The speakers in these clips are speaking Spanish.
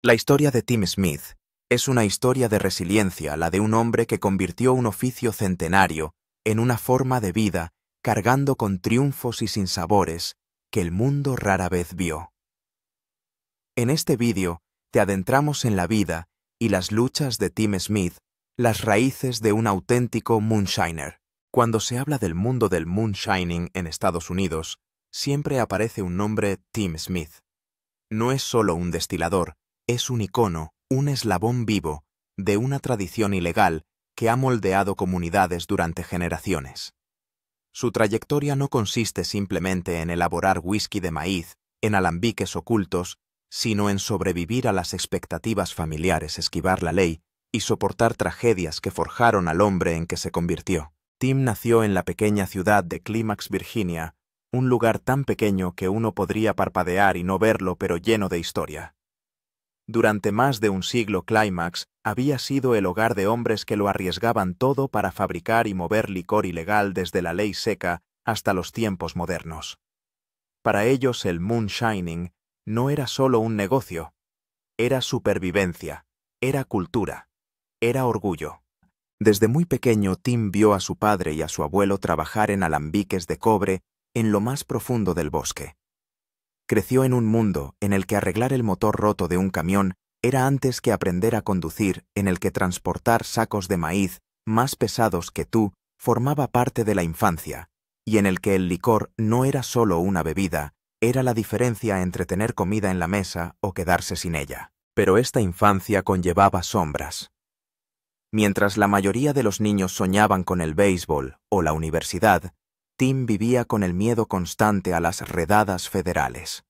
La historia de Tim Smith es una historia de resiliencia, la de un hombre que convirtió un oficio centenario en una forma de vida cargando con triunfos y sinsabores que el mundo rara vez vio. En este vídeo te adentramos en la vida y las luchas de Tim Smith, las raíces de un auténtico moonshiner. Cuando se habla del mundo del moonshining en Estados Unidos, siempre aparece un nombre: Tim Smith. No es solo un destilador, es un icono, un eslabón vivo de una tradición ilegal que ha moldeado comunidades durante generaciones. Su trayectoria no consiste simplemente en elaborar whisky de maíz en alambiques ocultos, sino en sobrevivir a las expectativas familiares, esquivar la ley y soportar tragedias que forjaron al hombre en que se convirtió. Tim nació en la pequeña ciudad de Climax, Virginia, un lugar tan pequeño que uno podría parpadear y no verlo, pero lleno de historia. Durante más de un siglo, Climax había sido el hogar de hombres que lo arriesgaban todo para fabricar y mover licor ilegal desde la ley seca hasta los tiempos modernos. Para ellos el moonshining no era solo un negocio, era supervivencia, era cultura, era orgullo. Desde muy pequeño, Tim vio a su padre y a su abuelo trabajar en alambiques de cobre en lo más profundo del bosque. Creció en un mundo en el que arreglar el motor roto de un camión era antes que aprender a conducir, en el que transportar sacos de maíz más pesados que tú formaba parte de la infancia, y en el que el licor no era solo una bebida, era la diferencia entre tener comida en la mesa o quedarse sin ella. Pero esta infancia conllevaba sombras. Mientras la mayoría de los niños soñaban con el béisbol o la universidad, Tim vivía con el miedo constante a las redadas federales.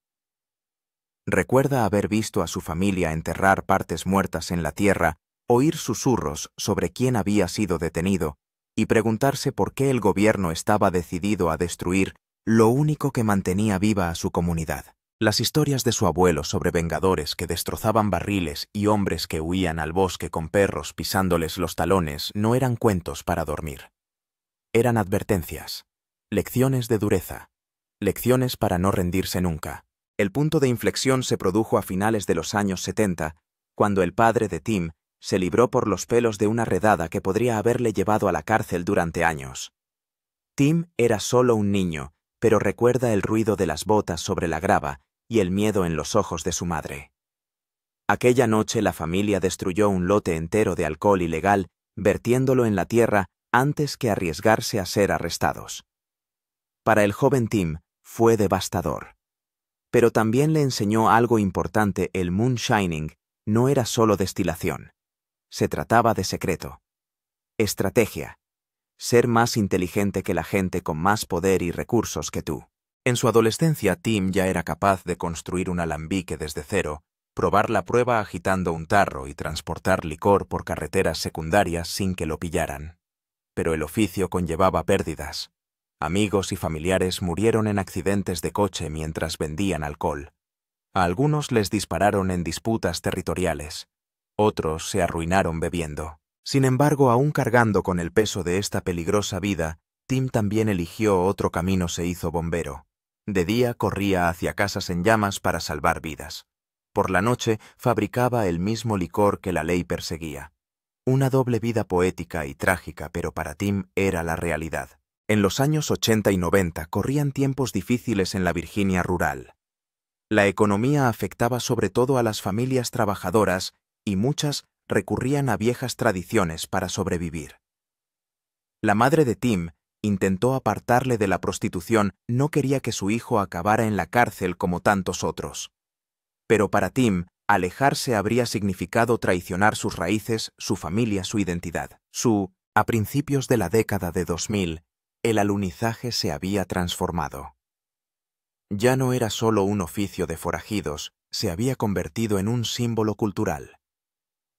Recuerda haber visto a su familia enterrar partes muertas en la tierra, oír susurros sobre quién había sido detenido y preguntarse por qué el gobierno estaba decidido a destruir lo único que mantenía viva a su comunidad. Las historias de su abuelo sobre vengadores que destrozaban barriles y hombres que huían al bosque con perros pisándoles los talones no eran cuentos para dormir. Eran advertencias, lecciones de dureza, lecciones para no rendirse nunca. El punto de inflexión se produjo a finales de los años 70, cuando el padre de Tim se libró por los pelos de una redada que podría haberle llevado a la cárcel durante años. Tim era solo un niño, pero recuerda el ruido de las botas sobre la grava y el miedo en los ojos de su madre. Aquella noche la familia destruyó un lote entero de alcohol ilegal, vertiéndolo en la tierra antes que arriesgarse a ser arrestados. Para el joven Tim fue devastador. Pero también le enseñó algo importante: el moonshining no era solo destilación. Se trataba de secreto, estrategia, ser más inteligente que la gente con más poder y recursos que tú. En su adolescencia, Tim ya era capaz de construir un alambique desde cero, probar la prueba agitando un tarro y transportar licor por carreteras secundarias sin que lo pillaran. Pero el oficio conllevaba pérdidas. Amigos y familiares murieron en accidentes de coche mientras vendían alcohol. A algunos les dispararon en disputas territoriales. Otros se arruinaron bebiendo. Sin embargo, aún cargando con el peso de esta peligrosa vida, Tim también eligió otro camino: se hizo bombero. De día corría hacia casas en llamas para salvar vidas. Por la noche fabricaba el mismo licor que la ley perseguía. Una doble vida poética y trágica, pero para Tim era la realidad. En los años 80 y 90 corrían tiempos difíciles en la Virginia rural. La economía afectaba sobre todo a las familias trabajadoras y muchas recurrían a viejas tradiciones para sobrevivir. La madre de Tim intentó apartarle de la prostitución, no quería que su hijo acabara en la cárcel como tantos otros. Pero para Tim, alejarse habría significado traicionar sus raíces, su familia, su identidad. A principios de la década de 2000, el alunizaje se había transformado. Ya no era solo un oficio de forajidos, se había convertido en un símbolo cultural.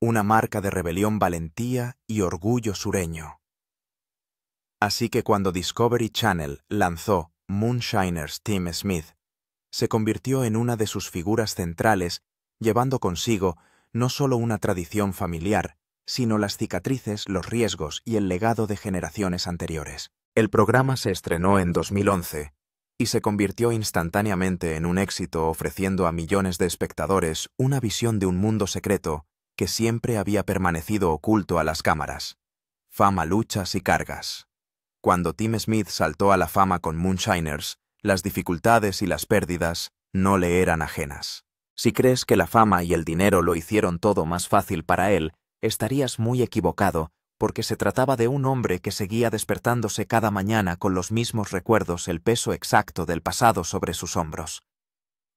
Una marca de rebelión, valentía y orgullo sureño. Así que cuando Discovery Channel lanzó Moonshiners Tim Smith, se convirtió en una de sus figuras centrales, llevando consigo no solo una tradición familiar, sino las cicatrices, los riesgos y el legado de generaciones anteriores. El programa se estrenó en 2011 y se convirtió instantáneamente en un éxito, ofreciendo a millones de espectadores una visión de un mundo secreto que siempre había permanecido oculto a las cámaras. Fama, luchas y cargas. Cuando Tim Smith saltó a la fama con Moonshiners, las dificultades y las pérdidas no le eran ajenas. Si crees que la fama y el dinero lo hicieron todo más fácil para él, estarías muy equivocado, porque se trataba de un hombre que seguía despertándose cada mañana con los mismos recuerdos, el peso exacto del pasado sobre sus hombros.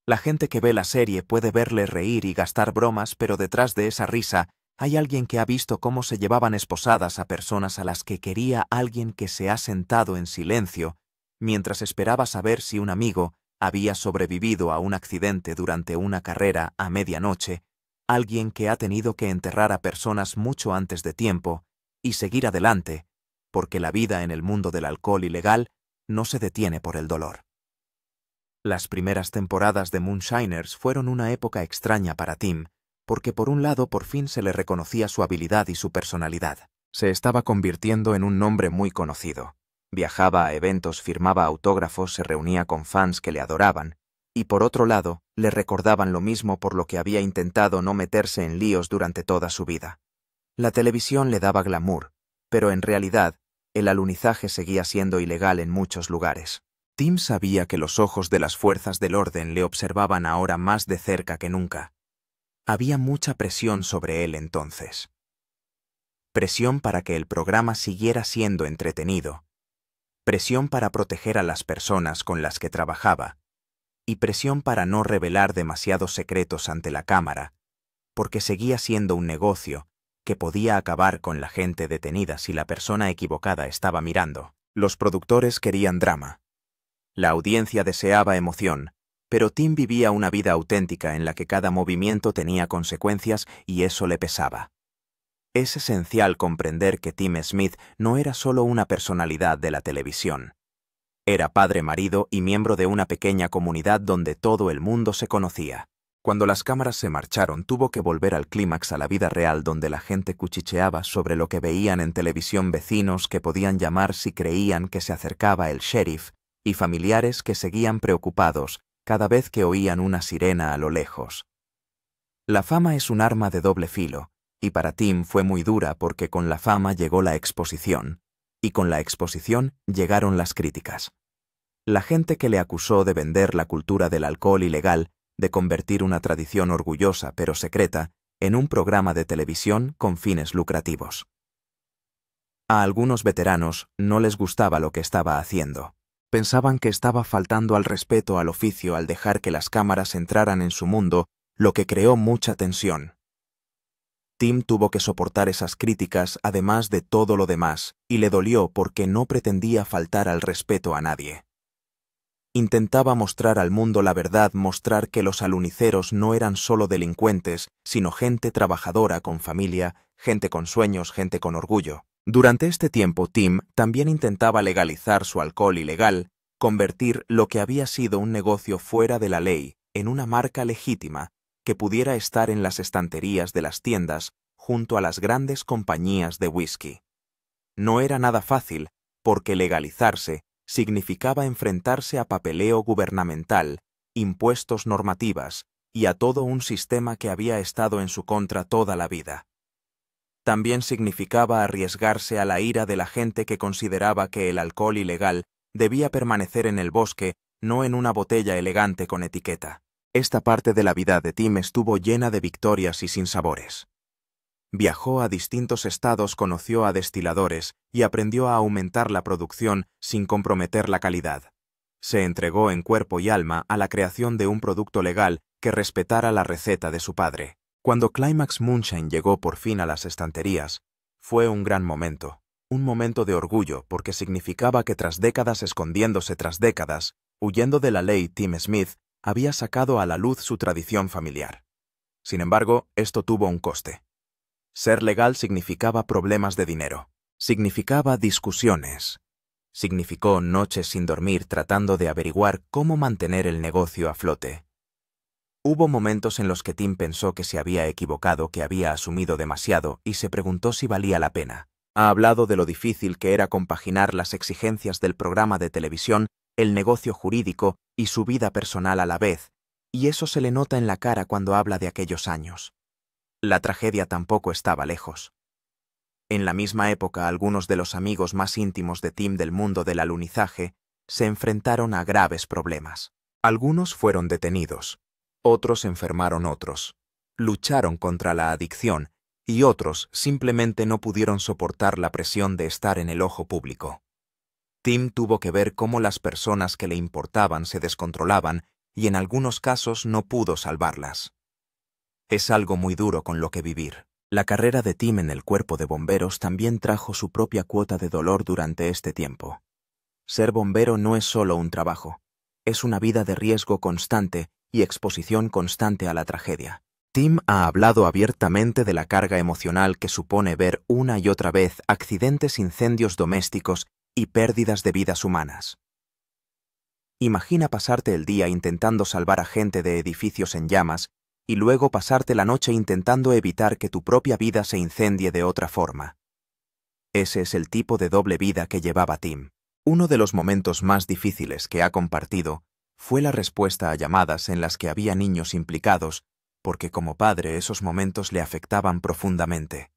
La gente que ve la serie puede verle reír y gastar bromas, pero detrás de esa risa hay alguien que ha visto cómo se llevaban esposadas a personas a las que quería, alguien que se ha sentado en silencio mientras esperaba saber si un amigo había sobrevivido a un accidente durante una carrera a medianoche, alguien que ha tenido que enterrar a personas mucho antes de tiempo y seguir adelante, porque la vida en el mundo del alcohol ilegal no se detiene por el dolor. Las primeras temporadas de Moonshiners fueron una época extraña para Tim, porque por un lado por fin se le reconocía su habilidad y su personalidad. Se estaba convirtiendo en un nombre muy conocido. Viajaba a eventos, firmaba autógrafos, se reunía con fans que le adoraban, y por otro lado, le recordaban lo mismo por lo que había intentado no meterse en líos durante toda su vida. La televisión le daba glamour, pero en realidad, el alunizaje seguía siendo ilegal en muchos lugares. Tim sabía que los ojos de las fuerzas del orden le observaban ahora más de cerca que nunca. Había mucha presión sobre él entonces. Presión para que el programa siguiera siendo entretenido. Presión para proteger a las personas con las que trabajaba. Y presión para no revelar demasiados secretos ante la cámara, porque seguía siendo un negocio que podía acabar con la gente detenida si la persona equivocada estaba mirando. Los productores querían drama. La audiencia deseaba emoción, pero Tim vivía una vida auténtica en la que cada movimiento tenía consecuencias y eso le pesaba. Es esencial comprender que Tim Smith no era solo una personalidad de la televisión. Era padre, marido y miembro de una pequeña comunidad donde todo el mundo se conocía. Cuando las cámaras se marcharon, tuvo que volver al clímax, a la vida real, donde la gente cuchicheaba sobre lo que veían en televisión, vecinos que podían llamar si creían que se acercaba el sheriff, y familiares que seguían preocupados cada vez que oían una sirena a lo lejos. La fama es un arma de doble filo, y para Tim fue muy dura porque con la fama llegó la exposición, y con la exposición llegaron las críticas. La gente que le acusó de vender la cultura del alcohol ilegal, de convertir una tradición orgullosa pero secreta en un programa de televisión con fines lucrativos. A algunos veteranos no les gustaba lo que estaba haciendo. Pensaban que estaba faltando al respeto al oficio al dejar que las cámaras entraran en su mundo, lo que creó mucha tensión. Tim tuvo que soportar esas críticas además de todo lo demás, y le dolió porque no pretendía faltar al respeto a nadie. Intentaba mostrar al mundo la verdad, mostrar que los aluniceros no eran solo delincuentes, sino gente trabajadora con familia, gente con sueños, gente con orgullo. Durante este tiempo, Tim también intentaba legalizar su alcohol ilegal, convertir lo que había sido un negocio fuera de la ley en una marca legítima que pudiera estar en las estanterías de las tiendas junto a las grandes compañías de whisky. No era nada fácil, porque legalizarse significaba enfrentarse a papeleo gubernamental, impuestos, normativas, y a todo un sistema que había estado en su contra toda la vida. También significaba arriesgarse a la ira de la gente que consideraba que el alcohol ilegal debía permanecer en el bosque, no en una botella elegante con etiqueta. Esta parte de la vida de Tim estuvo llena de victorias y sinsabores. Viajó a distintos estados, conoció a destiladores y aprendió a aumentar la producción sin comprometer la calidad. Se entregó en cuerpo y alma a la creación de un producto legal que respetara la receta de su padre. Cuando Climax Moonshine llegó por fin a las estanterías, fue un gran momento. Un momento de orgullo porque significaba que tras décadas escondiéndose, tras décadas, huyendo de la ley, Tim Smith había sacado a la luz su tradición familiar. Sin embargo, esto tuvo un coste. Ser legal significaba problemas de dinero, significaba discusiones, significó noches sin dormir tratando de averiguar cómo mantener el negocio a flote. Hubo momentos en los que Tim pensó que se había equivocado, que había asumido demasiado y se preguntó si valía la pena. Ha hablado de lo difícil que era compaginar las exigencias del programa de televisión el negocio jurídico y su vida personal a la vez, y eso se le nota en la cara cuando habla de aquellos años. La tragedia tampoco estaba lejos. En la misma época, algunos de los amigos más íntimos de Tim del mundo del alunizaje se enfrentaron a graves problemas. Algunos fueron detenidos, otros enfermaron otros, lucharon contra la adicción y otros simplemente no pudieron soportar la presión de estar en el ojo público. Tim tuvo que ver cómo las personas que le importaban se descontrolaban y en algunos casos no pudo salvarlas. Es algo muy duro con lo que vivir. La carrera de Tim en el cuerpo de bomberos también trajo su propia cuota de dolor durante este tiempo. Ser bombero no es solo un trabajo, es una vida de riesgo constante y exposición constante a la tragedia. Tim ha hablado abiertamente de la carga emocional que supone ver una y otra vez accidentes, incendios domésticos y pérdidas de vidas humanas. Imagina pasarte el día intentando salvar a gente de edificios en llamas y luego pasarte la noche intentando evitar que tu propia vida se incendie de otra forma. Ese es el tipo de doble vida que llevaba Tim. Uno de los momentos más difíciles que ha compartido fue la respuesta a llamadas en las que había niños implicados, porque como padre esos momentos le afectaban profundamente.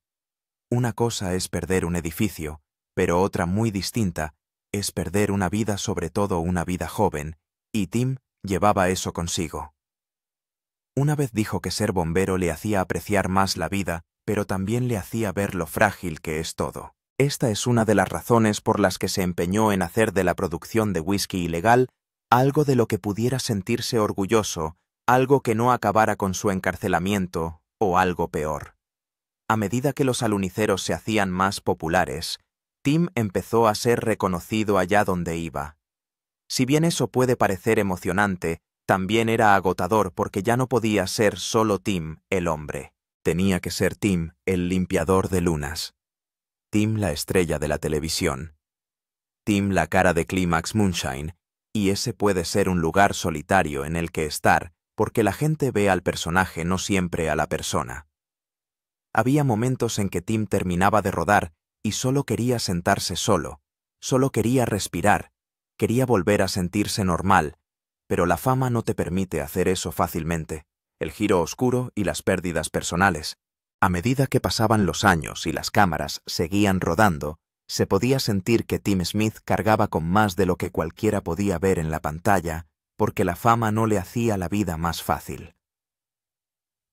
Una cosa es perder un edificio, pero otra muy distinta es perder una vida, sobre todo una vida joven, y Tim llevaba eso consigo. Una vez dijo que ser bombero le hacía apreciar más la vida, pero también le hacía ver lo frágil que es todo. Esta es una de las razones por las que se empeñó en hacer de la producción de whisky ilegal algo de lo que pudiera sentirse orgulloso, algo que no acabara con su encarcelamiento o algo peor. A medida que los aluniceros se hacían más populares, Tim empezó a ser reconocido allá donde iba. Si bien eso puede parecer emocionante, también era agotador porque ya no podía ser solo Tim el hombre. Tenía que ser Tim el limpiador de lunas. Tim la estrella de la televisión. Tim la cara de Climax Moonshine, y ese puede ser un lugar solitario en el que estar, porque la gente ve al personaje, no siempre a la persona. Había momentos en que Tim terminaba de rodar y solo quería sentarse solo, solo quería respirar, quería volver a sentirse normal, pero la fama no te permite hacer eso fácilmente, el giro oscuro y las pérdidas personales. A medida que pasaban los años y las cámaras seguían rodando, se podía sentir que Tim Smith cargaba con más de lo que cualquiera podía ver en la pantalla, porque la fama no le hacía la vida más fácil.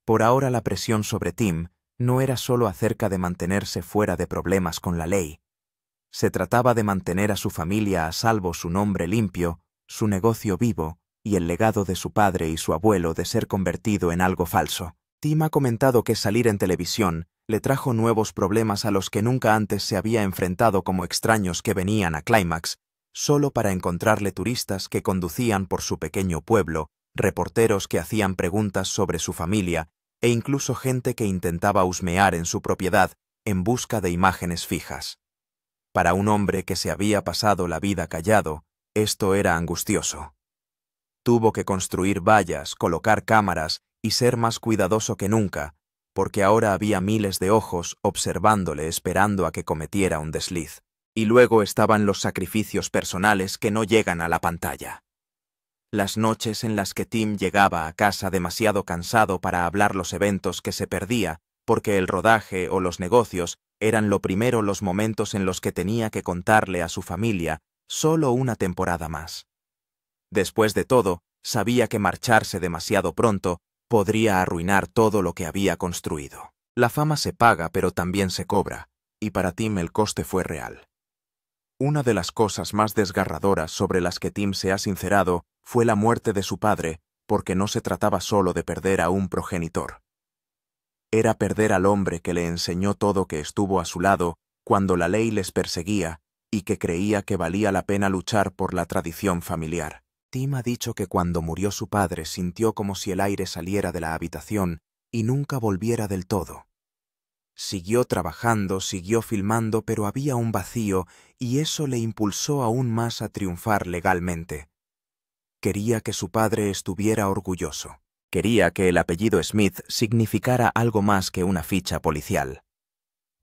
Por ahora la presión sobre Tim no era solo acerca de mantenerse fuera de problemas con la ley. Se trataba de mantener a su familia a salvo, su nombre limpio, su negocio vivo y el legado de su padre y su abuelo de ser convertido en algo falso. Tim ha comentado que salir en televisión le trajo nuevos problemas a los que nunca antes se había enfrentado, como extraños que venían a Climax solo para encontrarle, turistas que conducían por su pequeño pueblo, reporteros que hacían preguntas sobre su familia e incluso gente que intentaba husmear en su propiedad en busca de imágenes fijas. Para un hombre que se había pasado la vida callado, esto era angustioso. Tuvo que construir vallas, colocar cámaras y ser más cuidadoso que nunca, porque ahora había miles de ojos observándole, esperando a que cometiera un desliz. Y luego estaban los sacrificios personales que no llegan a la pantalla. Las noches en las que Tim llegaba a casa demasiado cansado para hablar, los eventos que se perdía, porque el rodaje o los negocios eran lo primero, los momentos en los que tenía que contarle a su familia solo una temporada más. Después de todo, sabía que marcharse demasiado pronto podría arruinar todo lo que había construido. La fama se paga, pero también se cobra, y para Tim el coste fue real. Una de las cosas más desgarradoras sobre las que Tim se ha sincerado fue la muerte de su padre, porque no se trataba solo de perder a un progenitor. Era perder al hombre que le enseñó todo, que estuvo a su lado cuando la ley les perseguía y que creía que valía la pena luchar por la tradición familiar. Tim ha dicho que cuando murió su padre sintió como si el aire saliera de la habitación y nunca volviera del todo. Siguió trabajando, siguió filmando, pero había un vacío y eso le impulsó aún más a triunfar legalmente. Quería que su padre estuviera orgulloso. Quería que el apellido Smith significara algo más que una ficha policial.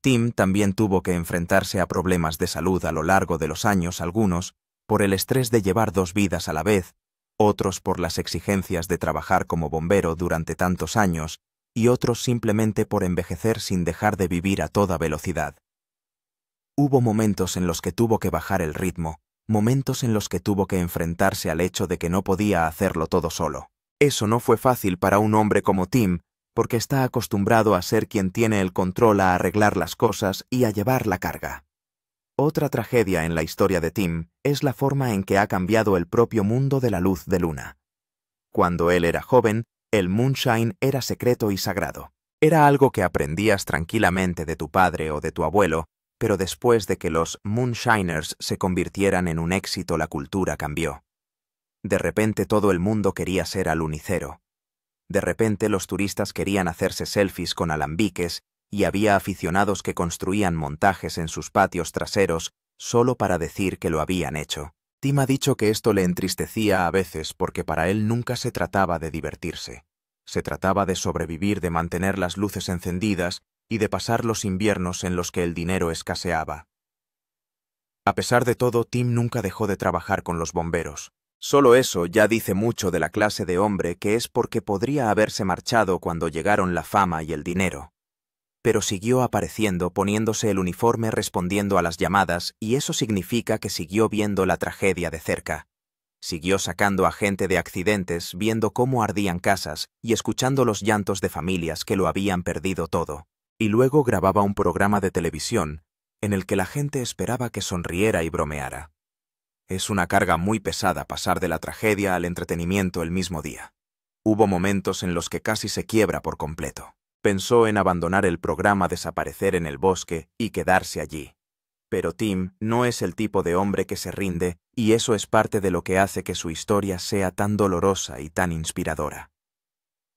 Tim también tuvo que enfrentarse a problemas de salud a lo largo de los años, algunos por el estrés de llevar dos vidas a la vez, otros por las exigencias de trabajar como bombero durante tantos años, y otros simplemente por envejecer sin dejar de vivir a toda velocidad. Hubo momentos en los que tuvo que bajar el ritmo, momentos en los que tuvo que enfrentarse al hecho de que no podía hacerlo todo solo. Eso no fue fácil para un hombre como Tim, porque está acostumbrado a ser quien tiene el control, a arreglar las cosas y a llevar la carga. Otra tragedia en la historia de Tim es la forma en que ha cambiado el propio mundo de la luz de luna. Cuando él era joven, el moonshine era secreto y sagrado. Era algo que aprendías tranquilamente de tu padre o de tu abuelo, pero después de que los moonshiners se convirtieran en un éxito, la cultura cambió. De repente todo el mundo quería ser alunicero. De repente los turistas querían hacerse selfies con alambiques y había aficionados que construían montajes en sus patios traseros solo para decir que lo habían hecho. Tim ha dicho que esto le entristecía a veces porque para él nunca se trataba de divertirse. Se trataba de sobrevivir, de mantener las luces encendidas y de pasar los inviernos en los que el dinero escaseaba. A pesar de todo, Tim nunca dejó de trabajar con los bomberos. Solo eso ya dice mucho de la clase de hombre que es, porque podría haberse marchado cuando llegaron la fama y el dinero. Pero siguió apareciendo, poniéndose el uniforme, respondiendo a las llamadas, y eso significa que siguió viendo la tragedia de cerca. Siguió sacando a gente de accidentes, viendo cómo ardían casas y escuchando los llantos de familias que lo habían perdido todo. Y luego grababa un programa de televisión en el que la gente esperaba que sonriera y bromeara. Es una carga muy pesada pasar de la tragedia al entretenimiento el mismo día. Hubo momentos en los que casi se quiebra por completo. Pensó en abandonar el programa, desaparecer en el bosque y quedarse allí. Pero Tim no es el tipo de hombre que se rinde, y eso es parte de lo que hace que su historia sea tan dolorosa y tan inspiradora.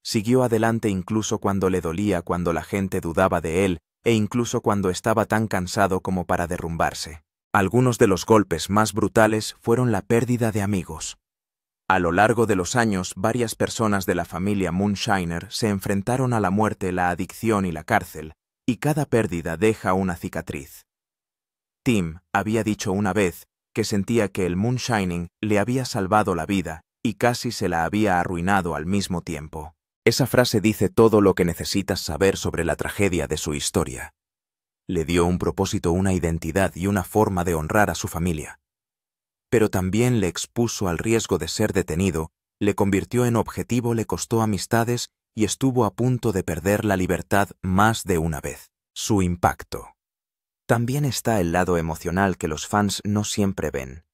Siguió adelante incluso cuando le dolía, cuando la gente dudaba de él, e incluso cuando estaba tan cansado como para derrumbarse. Algunos de los golpes más brutales fueron la pérdida de amigos. A lo largo de los años, varias personas de la familia Moonshiner se enfrentaron a la muerte, la adicción y la cárcel, y cada pérdida deja una cicatriz. Tim había dicho una vez que sentía que el moonshining le había salvado la vida y casi se la había arruinado al mismo tiempo. Esa frase dice todo lo que necesitas saber sobre la tragedia de su historia. Le dio un propósito, una identidad y una forma de honrar a su familia. Pero también le expuso al riesgo de ser detenido, le convirtió en objetivo, le costó amistades y estuvo a punto de perder la libertad más de una vez. Su impacto. También está el lado emocional que los fans no siempre ven.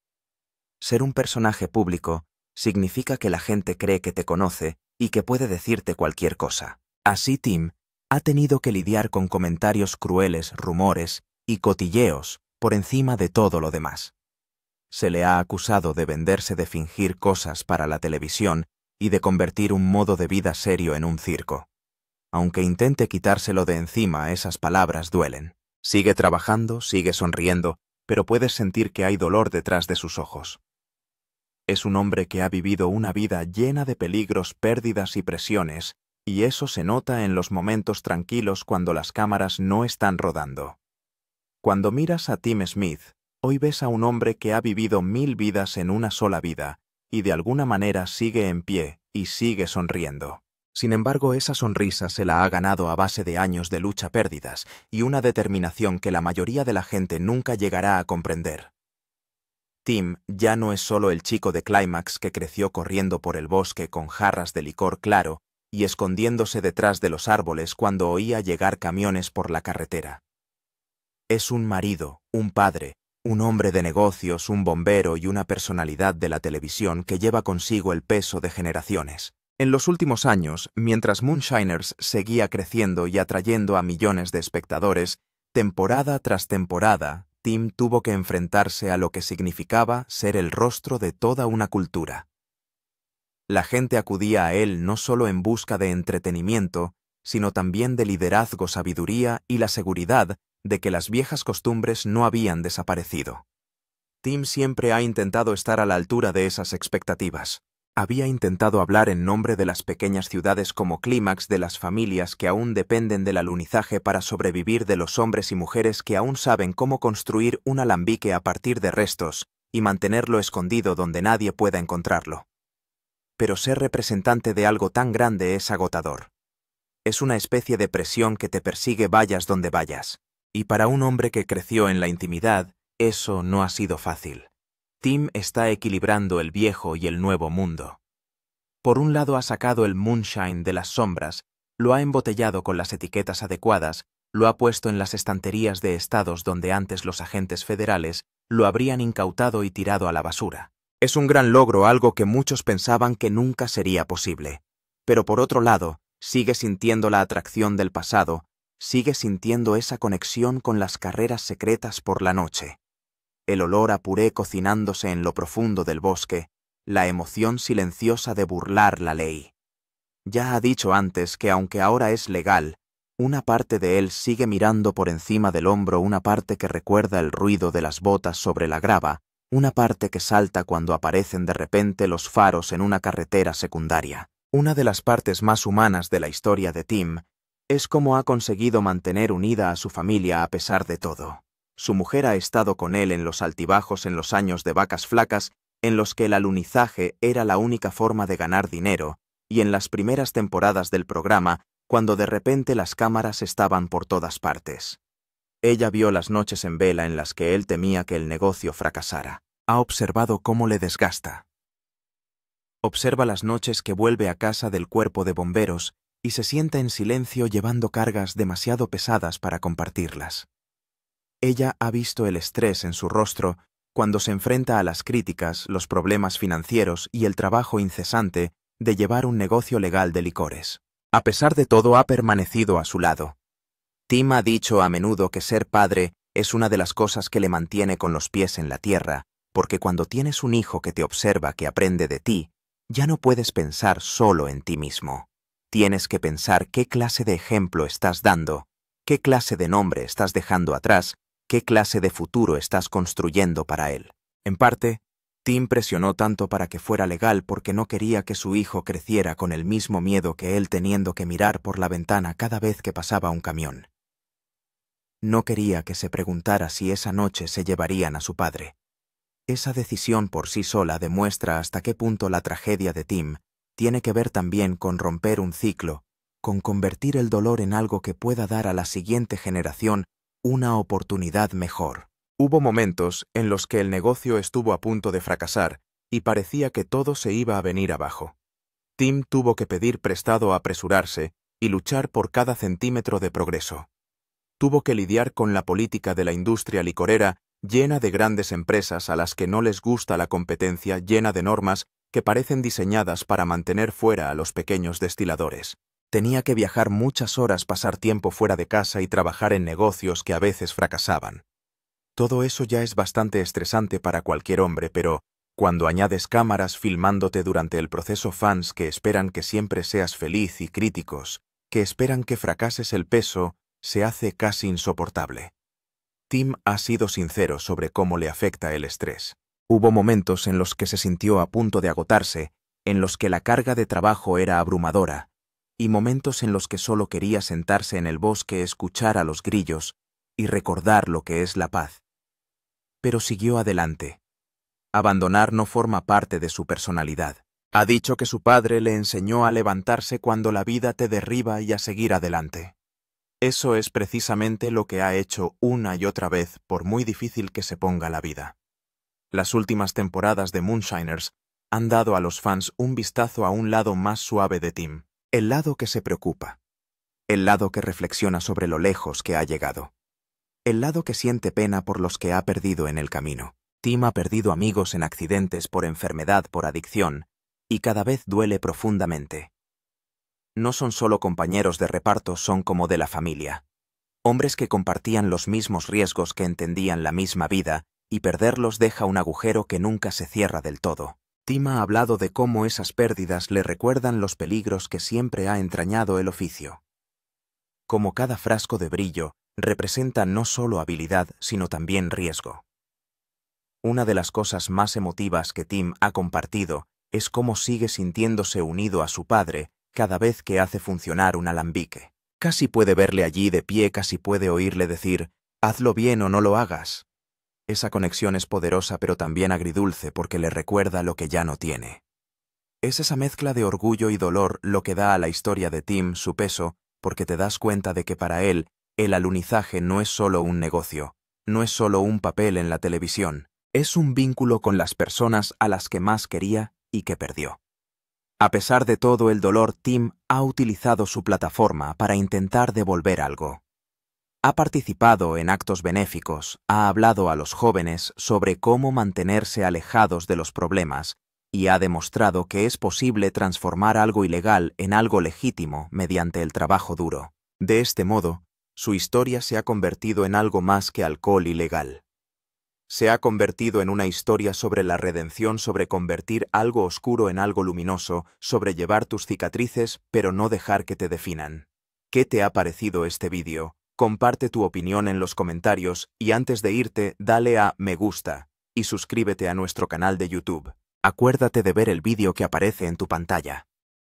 Ser un personaje público significa que la gente cree que te conoce y que puede decirte cualquier cosa. Así Tim ha tenido que lidiar con comentarios crueles, rumores y cotilleos por encima de todo lo demás. Se le ha acusado de venderse, de fingir cosas para la televisión y de convertir un modo de vida serio en un circo. Aunque intente quitárselo de encima, esas palabras duelen. Sigue trabajando, sigue sonriendo, pero puedes sentir que hay dolor detrás de sus ojos. Es un hombre que ha vivido una vida llena de peligros, pérdidas y presiones, y eso se nota en los momentos tranquilos cuando las cámaras no están rodando. Cuando miras a Tim Smith, hoy ves a un hombre que ha vivido 1000 vidas en una sola vida, y de alguna manera sigue en pie y sigue sonriendo. Sin embargo, esa sonrisa se la ha ganado a base de años de lucha, pérdidas y una determinación que la mayoría de la gente nunca llegará a comprender. Tim ya no es solo el chico de Climax que creció corriendo por el bosque con jarras de licor claro y escondiéndose detrás de los árboles cuando oía llegar camiones por la carretera. Es un marido, un padre, un hombre de negocios, un bombero y una personalidad de la televisión que lleva consigo el peso de generaciones. En los últimos años, mientras Moonshiners seguía creciendo y atrayendo a millones de espectadores, temporada tras temporada, Tim tuvo que enfrentarse a lo que significaba ser el rostro de toda una cultura. La gente acudía a él no solo en busca de entretenimiento, sino también de liderazgo, sabiduría y la seguridad de que las viejas costumbres no habían desaparecido. Tim siempre ha intentado estar a la altura de esas expectativas. Había intentado hablar en nombre de las pequeñas ciudades como Clímax, de las familias que aún dependen del alunizaje para sobrevivir, de los hombres y mujeres que aún saben cómo construir un alambique a partir de restos, y mantenerlo escondido donde nadie pueda encontrarlo. Pero ser representante de algo tan grande es agotador. Es una especie de presión que te persigue vayas donde vayas. Y para un hombre que creció en la intimidad, eso no ha sido fácil. Tim está equilibrando el viejo y el nuevo mundo. Por un lado ha sacado el moonshine de las sombras, lo ha embotellado con las etiquetas adecuadas, lo ha puesto en las estanterías de estados donde antes los agentes federales lo habrían incautado y tirado a la basura. Es un gran logro, algo que muchos pensaban que nunca sería posible. Pero por otro lado, sigue sintiendo la atracción del pasado, sigue sintiendo esa conexión con las carreras secretas por la noche. El olor a puré cocinándose en lo profundo del bosque, la emoción silenciosa de burlar la ley. Ya ha dicho antes que aunque ahora es legal, una parte de él sigue mirando por encima del hombro, una parte que recuerda el ruido de las botas sobre la grava, una parte que salta cuando aparecen de repente los faros en una carretera secundaria. Una de las partes más humanas de la historia de Tim es cómo ha conseguido mantener unida a su familia a pesar de todo. Su mujer ha estado con él en los altibajos en los años de vacas flacas, en los que el alunizaje era la única forma de ganar dinero, y en las primeras temporadas del programa, cuando de repente las cámaras estaban por todas partes. Ella vio las noches en vela en las que él temía que el negocio fracasara. Ha observado cómo le desgasta. Observa las noches que vuelve a casa del cuerpo de bomberos y se sienta en silencio llevando cargas demasiado pesadas para compartirlas. Ella ha visto el estrés en su rostro cuando se enfrenta a las críticas, los problemas financieros y el trabajo incesante de llevar un negocio legal de licores. A pesar de todo, ha permanecido a su lado. Tim ha dicho a menudo que ser padre es una de las cosas que le mantiene con los pies en la tierra, porque cuando tienes un hijo que te observa, que aprende de ti, ya no puedes pensar solo en ti mismo. Tienes que pensar qué clase de ejemplo estás dando, qué clase de nombre estás dejando atrás, qué clase de futuro estás construyendo para él. En parte, Tim presionó tanto para que fuera legal porque no quería que su hijo creciera con el mismo miedo que él, teniendo que mirar por la ventana cada vez que pasaba un camión. No quería que se preguntara si esa noche se llevarían a su padre. Esa decisión por sí sola demuestra hasta qué punto la tragedia de Tim tiene que ver también con romper un ciclo, con convertir el dolor en algo que pueda dar a la siguiente generación una oportunidad mejor. Hubo momentos en los que el negocio estuvo a punto de fracasar y parecía que todo se iba a venir abajo. Tim tuvo que pedir prestado, apresurarse y luchar por cada centímetro de progreso. Tuvo que lidiar con la política de la industria licorera llena de grandes empresas a las que no les gusta la competencia, llena de normas que parecen diseñadas para mantener fuera a los pequeños destiladores. Tenía que viajar muchas horas, pasar tiempo fuera de casa y trabajar en negocios que a veces fracasaban. Todo eso ya es bastante estresante para cualquier hombre, pero cuando añades cámaras filmándote durante el proceso, fans que esperan que siempre seas feliz y críticos que esperan que fracases, el peso se hace casi insoportable. Tim ha sido sincero sobre cómo le afecta el estrés. Hubo momentos en los que se sintió a punto de agotarse, en los que la carga de trabajo era abrumadora, y momentos en los que solo quería sentarse en el bosque, escuchar a los grillos y recordar lo que es la paz. Pero siguió adelante. Abandonar no forma parte de su personalidad. Ha dicho que su padre le enseñó a levantarse cuando la vida te derriba y a seguir adelante. Eso es precisamente lo que ha hecho una y otra vez, por muy difícil que se ponga la vida. Las últimas temporadas de Moonshiners han dado a los fans un vistazo a un lado más suave de Tim, el lado que se preocupa, el lado que reflexiona sobre lo lejos que ha llegado, el lado que siente pena por los que ha perdido en el camino. Tim ha perdido amigos en accidentes, por enfermedad, por adicción, y cada vez duele profundamente. No son solo compañeros de reparto, son como de la familia. Hombres que compartían los mismos riesgos, que entendían la misma vida, y perderlos deja un agujero que nunca se cierra del todo. Tim ha hablado de cómo esas pérdidas le recuerdan los peligros que siempre ha entrañado el oficio. Como cada frasco de brillo representa no solo habilidad, sino también riesgo. Una de las cosas más emotivas que Tim ha compartido es cómo sigue sintiéndose unido a su padre cada vez que hace funcionar un alambique. Casi puede verle allí de pie, casi puede oírle decir: «Hazlo bien o no lo hagas». Esa conexión es poderosa pero también agridulce porque le recuerda lo que ya no tiene. Es esa mezcla de orgullo y dolor lo que da a la historia de Tim su peso, porque te das cuenta de que para él, el alunizaje no es solo un negocio, no es solo un papel en la televisión, es un vínculo con las personas a las que más quería y que perdió. A pesar de todo el dolor, Tim ha utilizado su plataforma para intentar devolver algo. Ha participado en actos benéficos, ha hablado a los jóvenes sobre cómo mantenerse alejados de los problemas y ha demostrado que es posible transformar algo ilegal en algo legítimo mediante el trabajo duro. De este modo, su historia se ha convertido en algo más que alcohol ilegal. Se ha convertido en una historia sobre la redención, sobre convertir algo oscuro en algo luminoso, sobre llevar tus cicatrices pero no dejar que te definan. ¿Qué te ha parecido este vídeo? Comparte tu opinión en los comentarios y antes de irte, dale a me gusta y suscríbete a nuestro canal de YouTube. Acuérdate de ver el vídeo que aparece en tu pantalla.